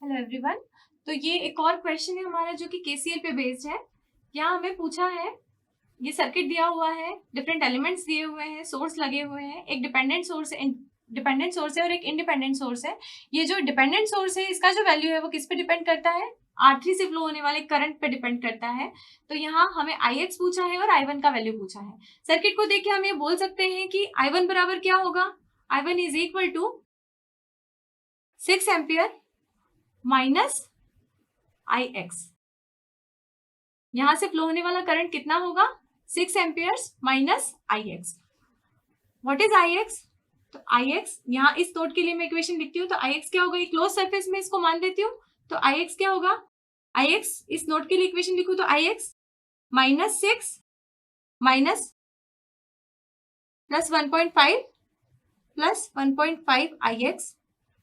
Hello everyone. तो ये एक और क्वेश्चन है हमारा जो कि केसीएल पे बेस्ड है। यहाँ हमें पूछा है, ये सर्किट दिया हुआ है, डिफरेंट एलिमेंट्स दिए हुए हैं, सोर्स लगे हुए हैं, एक डिपेंडेंट सोर्स है और एक इंडिपेंडेंट सोर्स है। ये जो डिपेंडेंट सोर्स है इसका जो वैल्यू है वो किस पे डिपेंड करता है? R3 से फ्लो होने वाले करंट पे डिपेंड करता है। तो यहाँ हमें Ix पूछा है और I1 का वैल्यू पूछा है। सर्किट को देख के हम ये बोल सकते हैं कि I1 बराबर क्या होगा? I1 is equal to 6 ampere minus Ix। यहां से फ्लो होने वाला करंट कितना होगा? 6 amperes minus Ix। What is Ix? तो Ix यहाँ इस नोड के लिए मैं इक्वेशन लिखती हूँ, तो Ix क्या होगा? क्लोज सरफेस में इसको मान लेती हूँ, तो Ix क्या होगा? Ix इस नोड के लिए इक्वेशन लिखूं तो Ix minus 6 minus plus 1.5 plus 1.5 Ix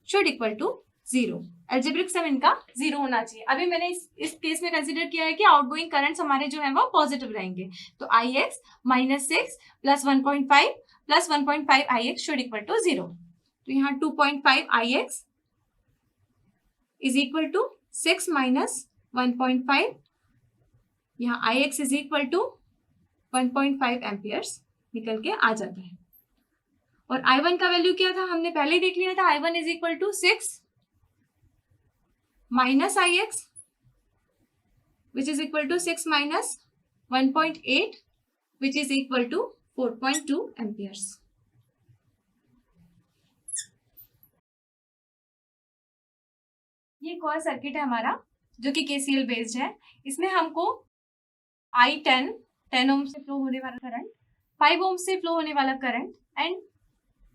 should equal to 0। Algebraic sum इनका 0 होना चाहिए। अभी मैंने इस केस में कंसीडर किया है कि आउटगोइंग करंट्स हमारे जो है वो पॉजिटिव रहेंगे, तो Ix minus 6 plus 1.5 plus 1.5 Ix should equal to 0। तो यहाँ 2.5 Ix is equal to 6 minus 1.5, यहाँ Ix is equal to 1.5 amperes निकल के आ जाता है। और I1 का वैल्यू क्या था? हमने पहले ही देख लिया था। I1 is equal to 6 minus Ix which is equal to 6 minus 1.8 which is equal to 4.2 amperes। ये एक और सर्किट है हमारा जो कि केसीएल बेस्ड है। इसमें हमको I10 10 ओम से फ्लो होने वाला करंट, 5 ओम से फ्लो होने वाला करंट एंड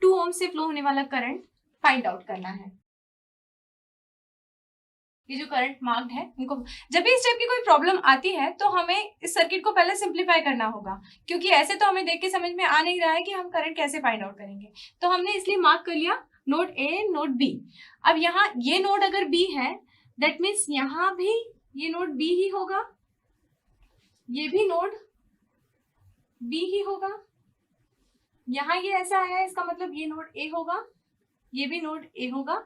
2 ओम से फ्लो होने वाला करंट फाइंड आउट करना है। ये जो करंट मार्क्ड है इनको, जब भी इस टाइप की कोई प्रॉब्लम आती है तो हमें इस सर्किट को पहले सिंप्लीफाई करना होगा, क्योंकि ऐसे तो हमें देख के समझ में आ नहीं रहा है कि हम करंट कैसे फाइंड आउट करेंगे। तो हमने इसलिए मार्क कर लिया नोड ए, नोड बी। अब यहाँ ये नोड अगर बी है दैट मीन्स यहाँ भी ये नोड बी ही होगा, ये भी नोड बी ही होगा। यहाँ ये ऐसा है, इसका मतलब ये नोड ए होगा, ये भी नोड ए होगा।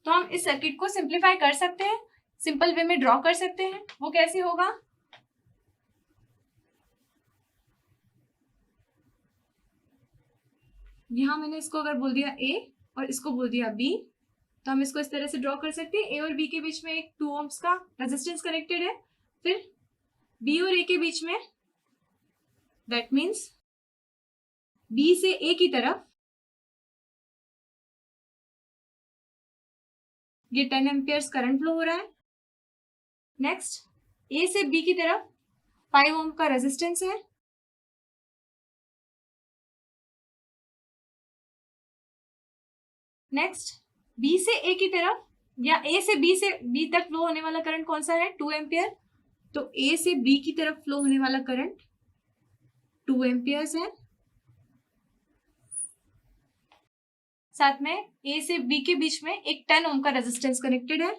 तो हम इस सर्किट को सिंप्लीफाई कर सकते हैं, सिंपल वे में ड्रॉ कर सकते हैं। वो कैसे होगा? यहां मैंने इसको अगर बोल दिया ए और इसको बोल दिया बी, तो हम इसको इस तरह से ड्रॉ कर सकते हैं। ए और बी के बीच में एक 2 ohms का रेजिस्टेंस कनेक्टेड है, फिर बी और ए के बीच में, दैट मीन्स बी से ए की तरफ ये 10 एम्पियर्स करंट फ्लो हो रहा है। नेक्स्ट ए से बी की तरफ 5 ohm का रेजिस्टेंस है। नेक्स्ट बी से ए की तरफ या ए से बी तक फ्लो होने वाला करंट कौन सा है? 2 एम्पियर। तो ए से बी की तरफ फ्लो होने वाला करंट 2 एम्पियर्स है। साथ में ए से बी के बीच में एक 10 ओम का रेजिस्टेंस कनेक्टेड है।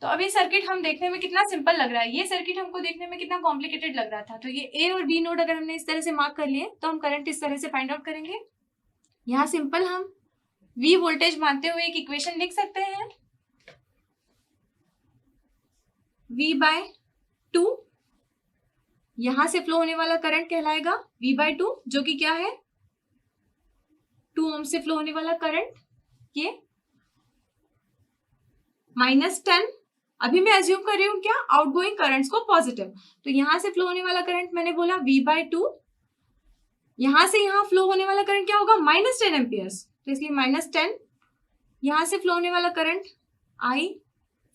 तो अभी सर्किट हम देखने में कितना सिंपल लग रहा है, ये सर्किट हमको देखने में कितना कॉम्प्लिकेटेड लग रहा था। तो ये ए और बी नोड अगर हमने इस तरह से मार्क कर लिए तो हम करंट इस तरह से फाइंड आउट करेंगे। यहाँ सिंपल हम V वोल्टेज मानते हुए एक इक्वेशन लिख सकते हैं, V/2। यहां से फ्लो होने वाला करंट कहलाएगा V/2, जो कि क्या है? 2 ओम से फ्लो होने वाला करंट, ये -10। अभी मैं एज्यूम कर रही हूँ क्या? आउटगोइंग करंट्स को पॉजिटिव। तो यहां से फ्लो होने वाला करंट मैंने बोला V/2, यहां से यहां फ्लो होने वाला करंट क्या होगा? -10 एम्पियर्स, तो इसलिए -10। यहां से फ्लो होने वाला करंट I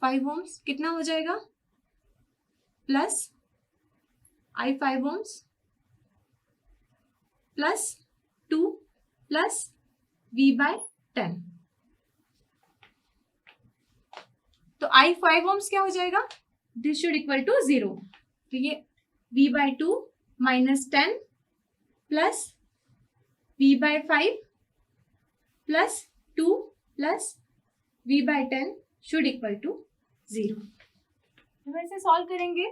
5 ohms कितना हो जाएगा? Plus I 5 ohms plus 2 plus V/10। तो I 5 ohms क्या हो जाएगा? This should equal to 0। तो ये V/2 -10 plus V/5 plus 2 plus V/10 should equal to 0। हम इसे सॉल्व करेंगे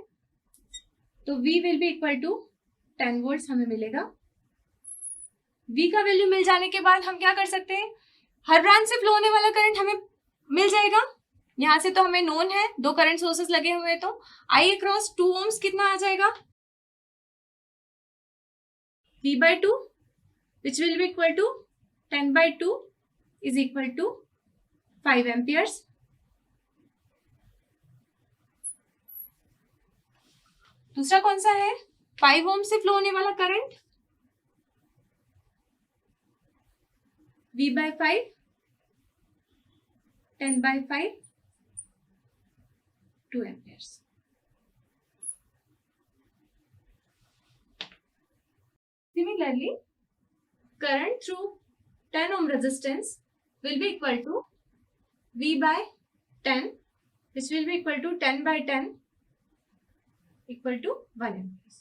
तो V will be equal to 10 volt हमें मिलेगा। V का वैल्यू मिल जाने के बाद हम क्या कर सकते हैं, हर ब्रांच से फ्लो होने वाला करंट हमें मिल जाएगा। यहां से तो हमें नोन है, 2 करंट सोर्सेस लगे हुए, तो I अक्रॉस 2 ohms कितना आ जाएगा, V/2 which will be equal to 10/2 is equal to 5 amperes. दूसरा कौन सा है, 5 ओम से फ्लो होने वाला current, V/5 10/5 2 amperes. Similarly, current through 10 ohm resistance will be equal to V/10 which will be equal to 10/10 equal to 1 amperes.